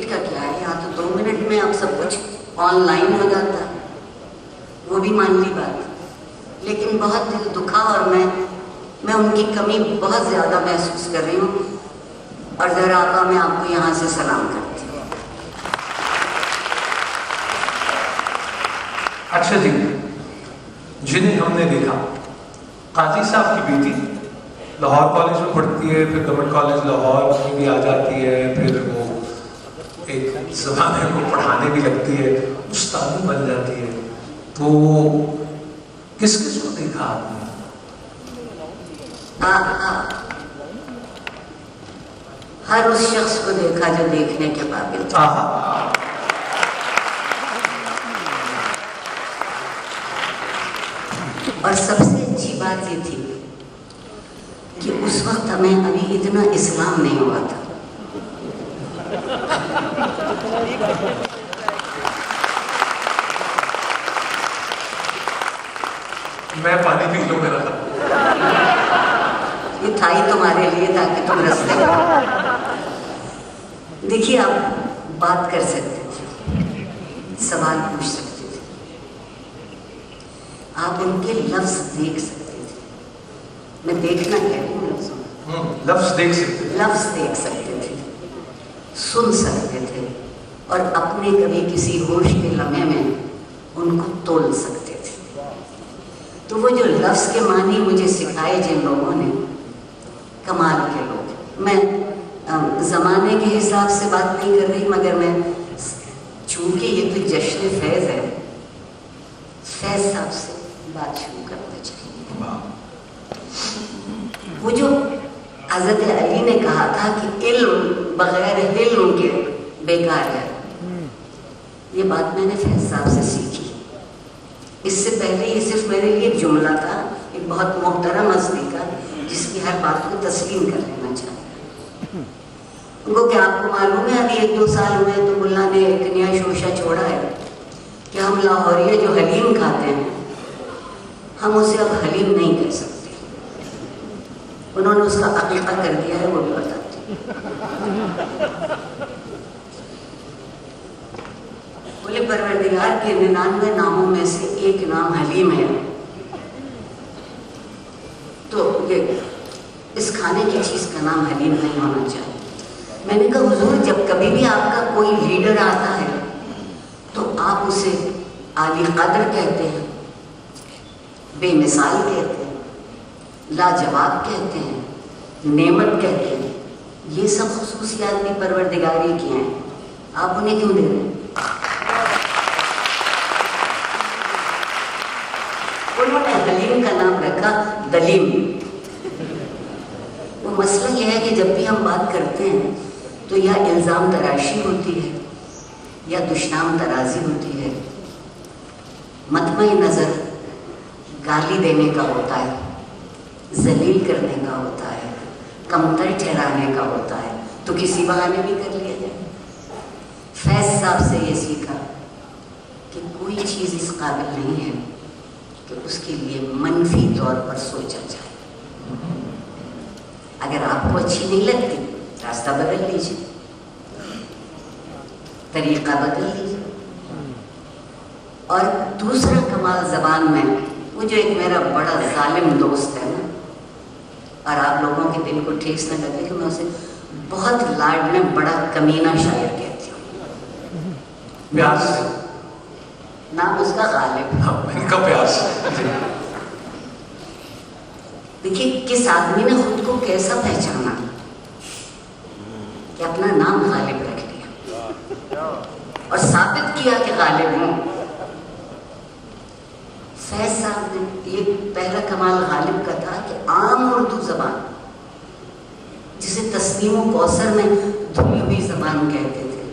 کا کیا ہے، یہاں تو 2 منٹ میں اب سب کچھ آن لائن ہو جاتا ہے، وہ بھی مان لی بات، لیکن بہت دل دکھا اور میں ان کی کمی بہت زیادہ محسوس کر رہی ہوں، اور ذرا آقا میں آپ کو یہاں سے سلام کرتی ہوں۔ اچھا جی، جنہیں ہم نے دیکھا، قاضی صاحب کی بیٹی لاہور کالج میں پڑھتی ہے، پھر گورنمنٹ کالج لاہور میں بھی آ جاتی ہے، پھر وہ ایک زمانے کو پڑھانے بھی لگتی ہے، استاد بن جاتی ہے، تو کس کو دیکھا آپ نے؟ ہر اس شخص کو دیکھا جو دیکھنے کے قابل تھا۔ اور سب سے اچھی بات یہ تھی کہ اس وقت ہمیں ابھی اتنا اسلام نہیں ہوا تھا۔ میں پانی پی لوں میرا، یہ تھا ہی تمہارے لیے تاکہ تم رستے دیکھیے، آپ بات کر سکتے تھے، سوال پوچھ سکتے تھے، آپ ان کے لفظ دیکھ سکتے تھے۔ میں دیکھنا کہہ رہی ہوں، لفظ دیکھ سکتے تھے، لفظ دیکھ سکتے تھے، سن سکتے تھے، اور اپنے کبھی کسی ہوش کے لمحے میں ان کو تول سکتے تھے۔ تو وہ جو لفظ کے معنی مجھے سکھائے جن لوگوں نے، کمال کے لوگ، میں زمانے کے حساب سے بات نہیں کر رہی، مگر میں چونکہ یہ تو جشن فیض ہے، فیض صاحب سے بات شروع کرنا چاہیے۔ وہ جو حضرت علی نے کہا تھا کہ علم بغیر علم کے بیکار ہے، یہ بات میں نے فیض صاحب سے سیکھی۔ اس سے پہلے یہ صرف میرے لیے ایک جملہ تھا، ایک بہت محترم ہستی کا جس کی ہر بات کو تسلیم کر لینا چاہتا۔ ان کو کیا آپ کو معلوم ہے، ابھی 1-2 سال ہوئے تو ملا نے ایک نیا شوشہ چھوڑا ہے کہ ہم لاہوریے جو حلیم کھاتے ہیں، ہم اسے اب حلیم نہیں کہہ سکتے۔ انہوں نے اس کا عقیقہ کر دیا ہے، وہ بھی بتاتے بولے پروردگار کے 99 ناموں میں سے ایک نام حلیم ہے، تو یہ اس کھانے کی چیز کا نام حلیم نہیں ہونا چاہیے۔ میں نے کہا حضور، جب کبھی بھی آپ کا کوئی لیڈر آتا ہے تو آپ اسے عالی قدر کہتے ہیں، بے مثال کہتے ہیں، لاجواب کہتے ہیں، نعمت کہتے ہیں، یہ سب خصوصیات بھی پروردگاری کی ہیں، آپ انہیں کیوں دے رہے ہیں؟ انہوں نے حلیم کا نام رکھا دلیم۔ وہ مسئلہ یہ ہے کہ جب بھی ہم بات کرتے ہیں تو یا الزام تراشی ہوتی ہے یا دشنام ترازی ہوتی ہے، مطمع نظر گالی دینے کا ہوتا ہے، ذلیل کرنے کا ہوتا ہے، کمتر ٹھہرانے کا ہوتا ہے، تو کسی بہانے بھی کر لیا جائے۔ فیض صاحب سے یہ سیکھا کہ کوئی چیز اس قابل نہیں ہے کہ اس کے لیے منفی طور پر سوچا جائے۔ اگر آپ کو اچھی نہیں لگتی، راستہ بدل لیجیے، طریقہ بدل لیجیے۔ اور دوسرا کمال زبان میں، وہ جو ایک میرا بڑا ظالم دوست ہے نا، اور آپ لوگوں کے دل کو ٹھیس نہ لگے کہ میں اسے بہت لاڈ میں بڑا کمینہ شاعر کہتی ہوں، پیار سے نام اس کا غالب۔ ان کا پیار سے دیکھیے کس آدمی نے خود کو کیسا پہچانا کہ اپنا نام غالب رکھ لیا اور ثابت کیا کہ غالب ہوں۔ فیض صاحب نے یہ پہلا کمال غالب کا تھا کہ عام اردو زبان، جسے تسنیم و کوثر میں دھلی ہوئی زبان کہتے تھے،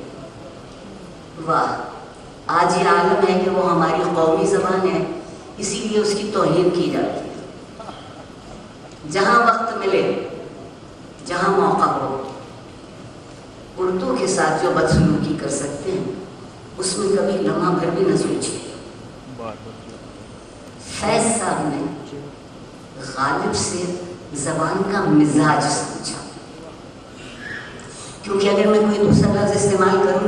واہ، آج یہ عالم ہے کہ وہ ہماری قومی زبان ہے، اسی لیے اس کی توہین کی جاتی ہے۔ جہاں وقت ملے، جہاں موقع ہو، اردو کے ساتھ جو بدسلوکی کر سکتے ہیں اس میں کبھی لمحہ بھر بھی نہ سوچیے۔ فیض صاحب نے غالب سے زبان کا مزاج سمجھا، کیونکہ اگر میں کوئی دوسرا لفظ استعمال کروں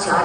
4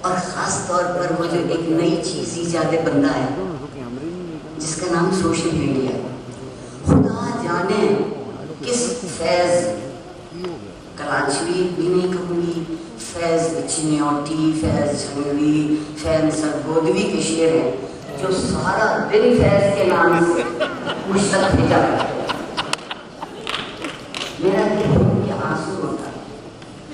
اور خاص طور پر وہ جو ایک نئی چیز ایجاد بندہ ہے جس کا نام سوشل میڈیا ہے. خدا جانے کس فیض کلاچوی بھی نہیں کہوں گی، فیض چنیوٹی، فیض جھنگوی، فیض سرگودوی کے شعر ہیں جو سارا دن فیض کے نام سے مشتق بھیجا کرتے ہیں. میرا